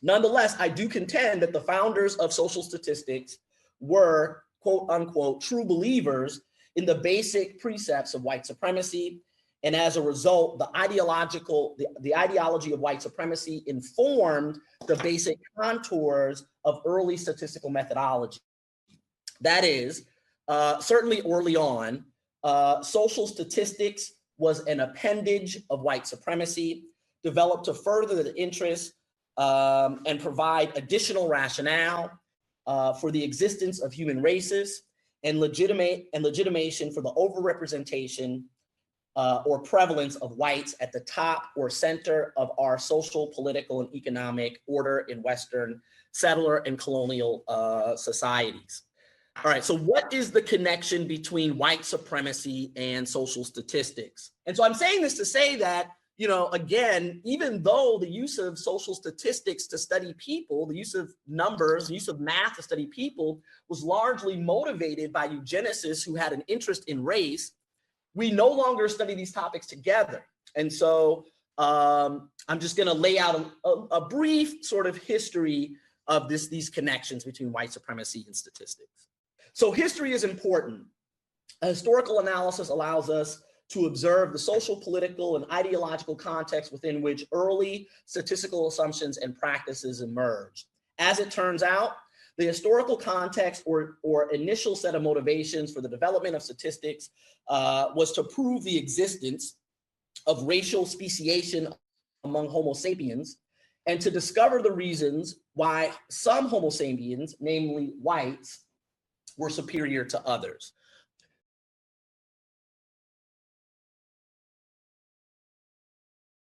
Nonetheless, I do contend that the founders of social statistics were, quote unquote, true believers in the basic precepts of white supremacy. And as a result, the ideology of white supremacy informed the basic contours of early statistical methodology. That is, certainly early on, social statistics was an appendage of white supremacy, developed to further the interests and provide additional rationale for the existence of human races and legitimation for the overrepresentation or prevalence of whites at the top or center of our social, political, and economic order in Western settler and colonial societies. All right, so what is the connection between white supremacy and social statistics? And so I'm saying this to say that, you know, again, even though the use of social statistics to study people, the use of numbers, the use of math to study people was largely motivated by eugenicists who had an interest in race, we no longer study these topics together. And so I'm just going to lay out a brief sort of history of these connections between white supremacy and statistics. So history is important. A historical analysis allows us to observe the social, political, and ideological context within which early statistical assumptions and practices emerged. As it turns out, the historical context or initial set of motivations for the development of statistics was to prove the existence of racial speciation among Homo sapiens and to discover the reasons why some Homo sapiens, namely whites, were superior to others.